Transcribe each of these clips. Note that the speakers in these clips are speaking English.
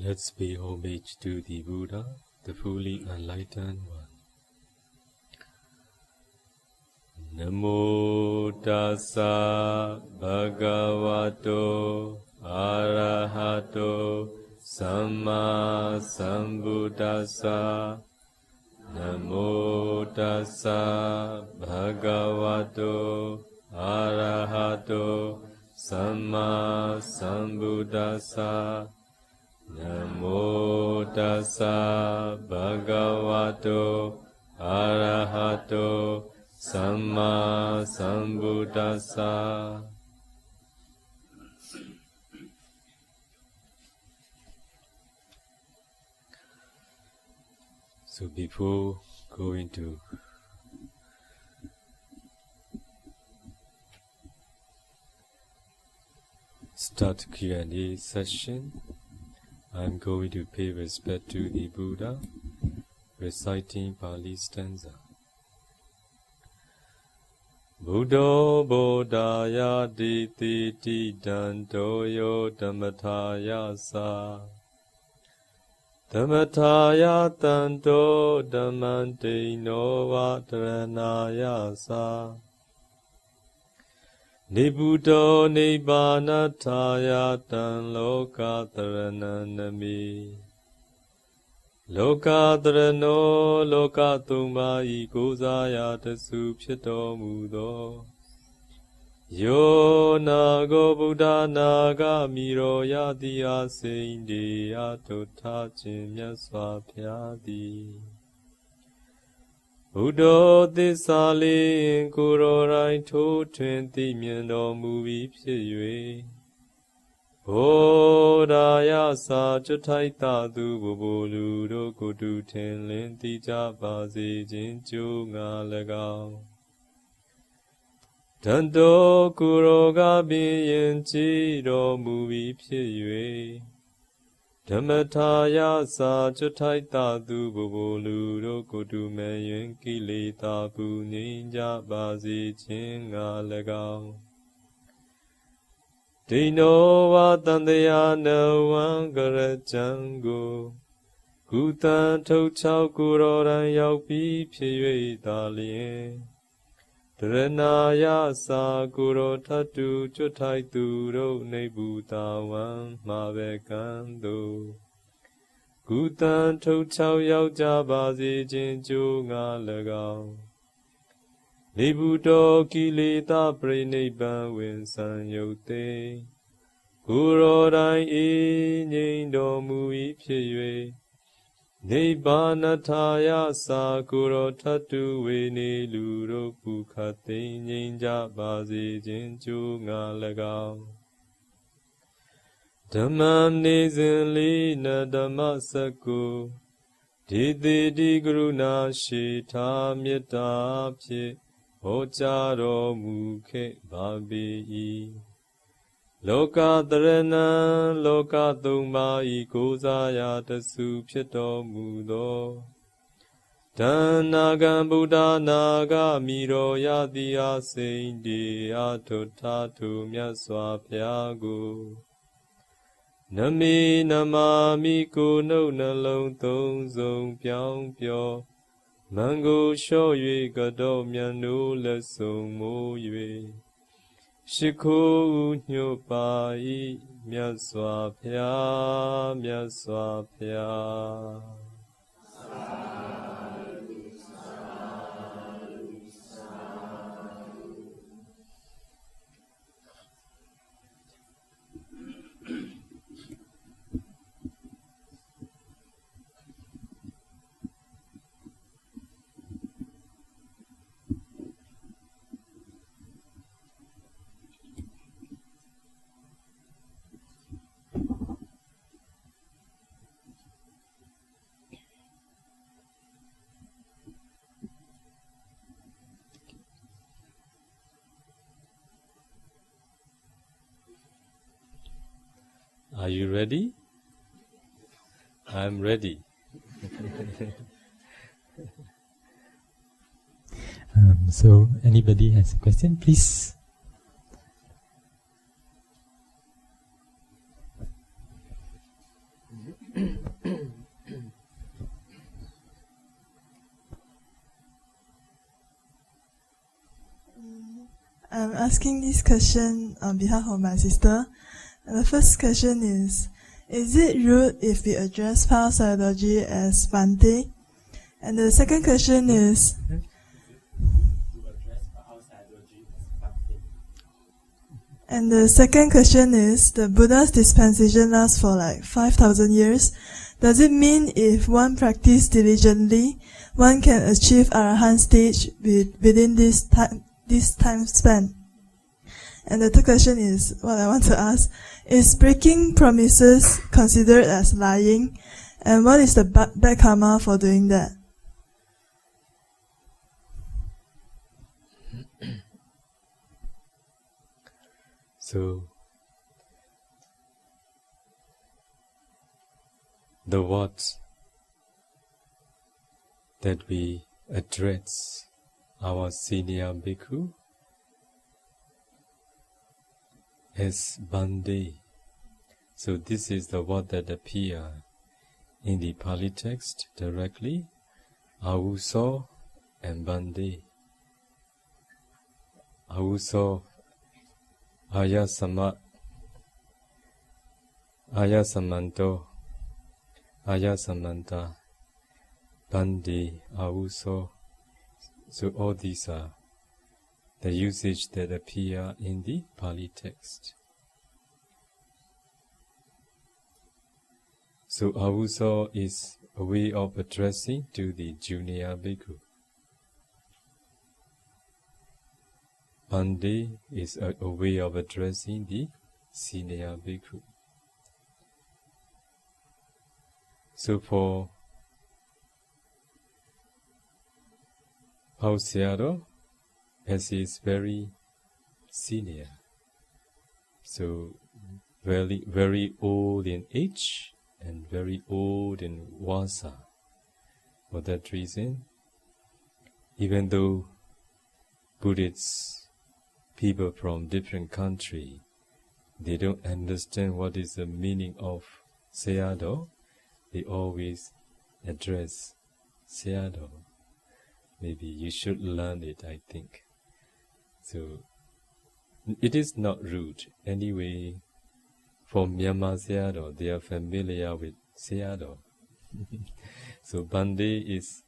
Let's pay homage to the Buddha, the fully enlightened one. Namo tassa bhagavato arahato samma sambuddhassa. Namo tassa bhagavato arahato samma sambuddhassa. Namo tassa bhagavato arahato samma sambuddhassa. So before going to start Q&A session, I'm going to pay respect to the Buddha, reciting Pali stanza. Buddho bodhaya diti danto yo dhammataya sa. Dhammataya tanto dhammante nova dharanaya sa. Nibuddho nibbanataya tan loka dharananami. Loka dharano loka tumma ikosaya tasu phito mudo. Yo nago Buddha naga miro yati aseinde atotha chin myaswa phayadi. Buddho thissa le kuro rai tho twin thi myin tormu bi phit yue. Bodhaya sa chuthai ta tu bobolu do kutu thin lin ti ja ba se chin chu nga lagaw. Tanto kuro ga bin yin chi tormu bi phit yue. Dhammataya sa chuthai ta tu bobolu do kutu me yin kileta pu ngin ja ba se chin nga lagaw. Dino va tandaya na wan garajango. Kutan thok chao kuro ran yauk pi phit yue ta lien. Dharanaya sa kuro thatu chuthai tu ro nei bhuta wan ma ve kan do. Kutan thok chao yauk ja ba se chin chu nga lagaw. Nibuddho kileta pranibban win san yote. Kuro rai e ngin tormu i phit yue. Nibbanataya sa kuro thatu we ne lu ro pu khate ngin ja ba se chin chu nga lagaw. Dhammam ne sin li na dhamma sakko. Diti di karuna shi tha metta phit. Hoja tormu khe ba pe i. Loka dharana loka tumma ikosaya tasu phit tormudo. Dhannagan Buddha naga miro yati aseinde atotha tu myaswa phyago. Nami namami ko nau nalong thong song pyaung pyo. Mango sho yue gado myan no let song mo yue. Shikho nyo pa i myaswa phya myaswa phya. Are you ready? I'm ready. So, anybody has a question, please? I'm asking this question on behalf of my sister. And the first question is it rude if we address Pa-Auk ideology as 반떼? And the second question is, the Buddha's dispensation lasts for like 5,000 years. Does it mean if one practices diligently, one can achieve Arahan stage within this time span? And the third question is, what I want to ask, is breaking promises considered as lying? And what is the bad karma for doing that? So, the words that we address our senior bhikkhu as 반떼. So this is the word that appear in the Pali text directly, Auso and 반떼. Auso Ayasamanto, Ayasamanta, 반떼, Auso. So all these are the usage that appear in the Pali text. So Auso is a way of addressing to the junior bhikkhu. 반떼 is a way of addressing the senior bhikkhu. So for Pa-Auk, as he is very senior, so very old in age and very old in vasa. For that reason, even though Buddhists, people from different country, they don't understand what is the meaning of Sayadaw, they always address Sayadaw. Maybe you should learn it, I think. So, it is not rude. Anyway, for Myanmar Sayadaw, they are familiar with Sayadaw. So, 반떼 is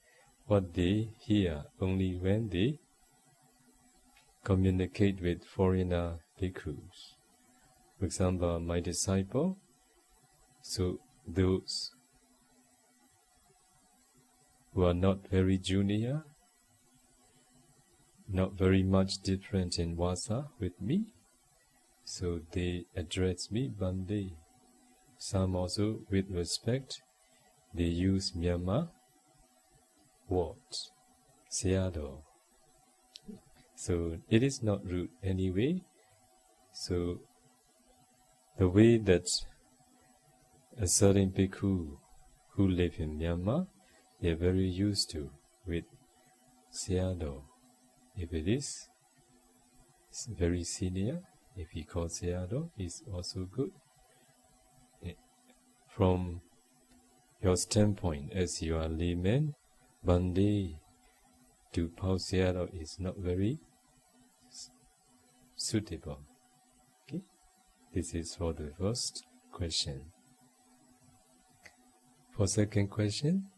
what they hear only when they communicate with foreigner bhikkhus. For example, my disciple, so those who are not very junior, not very much different in vasa with me, so they address me 반떼. Some also, with respect, they use Myanmar words, Sayadaw. So it is not rude anyway. So the way that a certain bhikkhu who live in Myanmar, they are very used to with Sayadaw. If it is very senior, if he calls Sayadaw, is also good. From your standpoint, as you are layman, 반떼 to Pa-Auk is not very suitable. Okay? This is for the first question. For second question,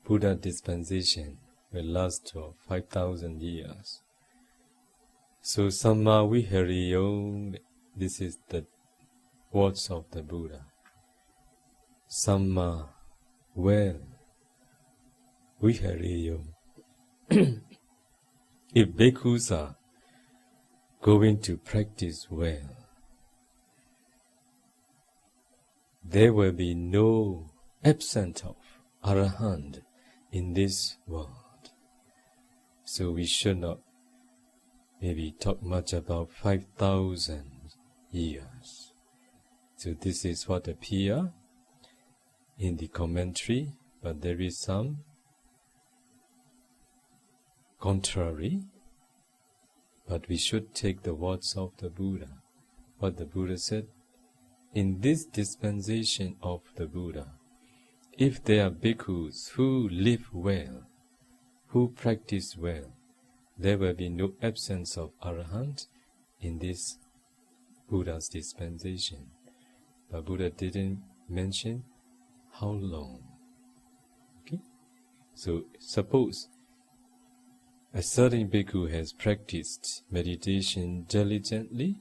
Buddha dispensation will last for 5,000 years. So Samma Vihariyo, this is the words of the Buddha. Samma, well, Vihariyo. If bhikkhus are going to practice well, there will be no absence of Arahant in this world. So we should not maybe talk much about 5,000 years. So this is what appears in the commentary, but there is some contrary. But we should take the words of the Buddha. What the Buddha said, in this dispensation of the Buddha, if there are bhikkhus who live well, who practice well, there will be no absence of Arahant in this Buddha's dispensation. But Buddha didn't mention how long. Okay? So suppose a certain bhikkhu has practiced meditation diligently,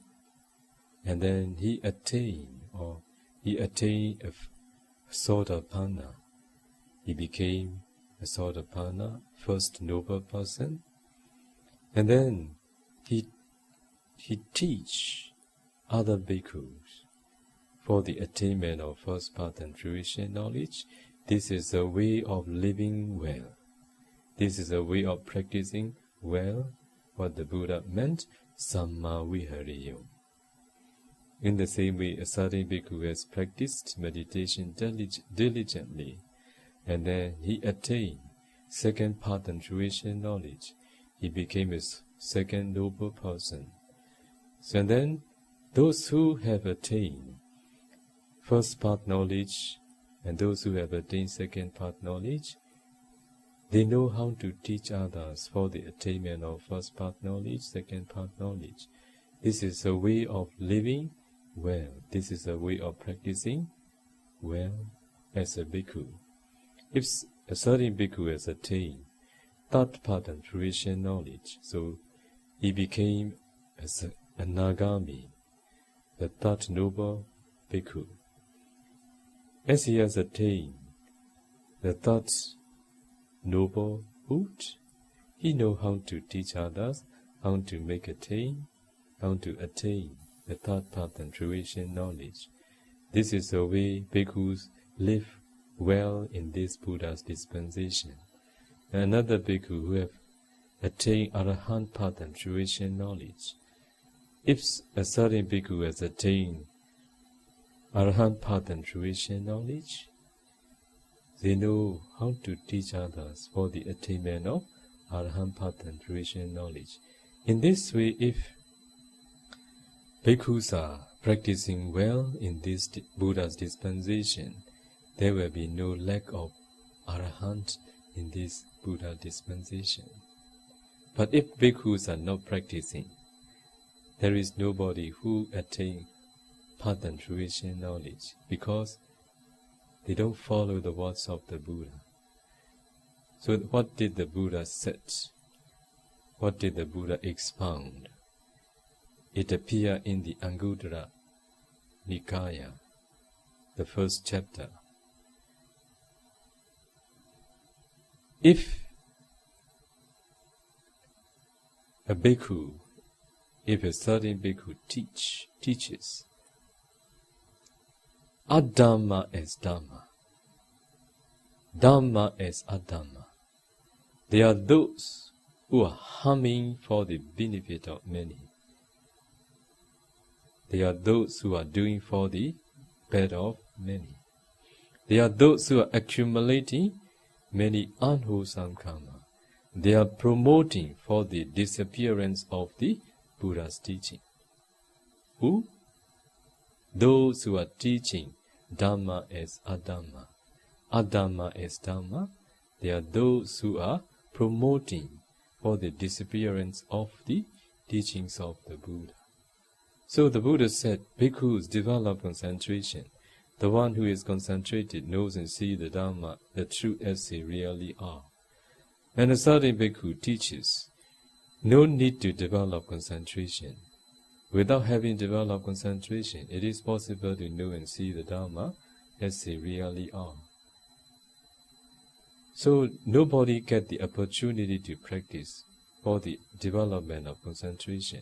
and then he attained a Sotapanna. He became a Sotapanna, first noble person, and then he teach other bhikkhus for the attainment of first pattern fruition knowledge. This is a way of living well. This is a way of practicing well what the Buddha meant, Samma Vihariyo. In the same way, a certain bhikkhu has practiced meditation diligently, and then he attained second pattern fruition knowledge. He became a second noble person. So then, those who have attained first part knowledge and those who have attained second part knowledge, they know how to teach others for the attainment of first part knowledge, second part knowledge. This is a way of living well. This is a way of practicing well as a bhikkhu. If a certain bhikkhu has attained third pattern fruition knowledge, so he became as a Nagami, the third noble bhikkhu. As he has attained the third noblehood, he knows how to teach others, how to attain the third pattern fruition knowledge. This is the way bhikkhus live well in this Buddha's dispensation. Another bhikkhu who have attained Arahant pattern fruition knowledge. If a certain bhikkhu has attained Arahant pattern fruition knowledge, they know how to teach others for the attainment of Arahant pattern fruition knowledge. In this way, if bhikkhus are practicing well in this Buddha's dispensation, there will be no lack of Arahant in this Buddha dispensation. But if bhikkhus are not practicing, there is nobody who attains pattern fruition knowledge, because they don't follow the words of the Buddha. So what did the Buddha say? What did the Buddha expound? It appears in the Anguttara Nikaya, the first chapter. If a certain bhikkhu teaches Adhamma as Dhamma, Dhamma as Adhamma, they are those who are harming for the benefit of many. They are those who are doing for the bad of many. They are those who are accumulating many unwholesome karma. They are promoting for the disappearance of the Buddha's teaching. Who? Those who are teaching Dhamma as Adhamma, Adhamma as Dhamma, they are those who are promoting for the disappearance of the teachings of the Buddha. So the Buddha said, bhikkhus develop concentration. The one who is concentrated knows and sees the Dhamma, the truth as they really are. And a certain bhikkhu teaches, no need to develop concentration. Without having developed concentration, it is possible to know and see the Dhamma as they really are. So nobody gets the opportunity to practice for the development of concentration.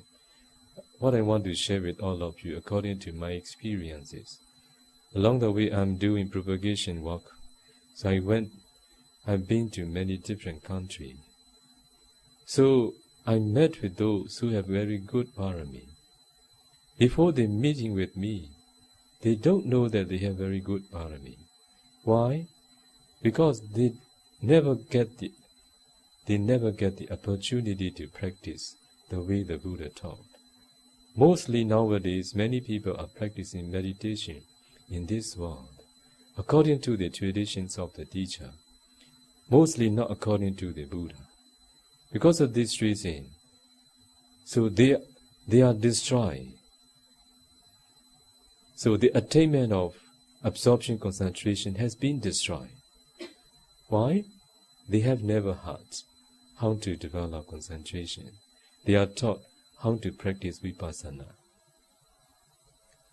What I want to share with all of you according to my experiences. Along the way I'm doing propagation work. So I've been to many different countries. So I met with those who have very good parami. Before they meeting with me, they don't know that they have very good parami. Why? Because they never get the opportunity to practice the way the Buddha taught. Mostly nowadays, many people are practicing meditation in this world, according to the traditions of the teacher, mostly not according to the Buddha. Because of this reason, so they are destroyed. So the attainment of absorption concentration has been destroyed. Why? They have never heard how to develop concentration. They are taught how to practice vipassana.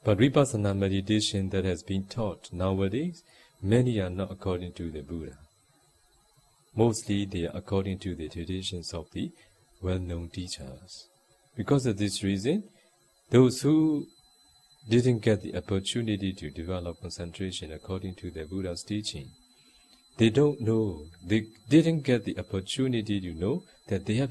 But vipassana meditation that has been taught nowadays, many are not according to the Buddha. Mostly they are according to the traditions of the well-known teachers. Because of this reason, those who didn't get the opportunity to develop concentration according to the Buddha's teaching, they don't know, they didn't get the opportunity to know that they have a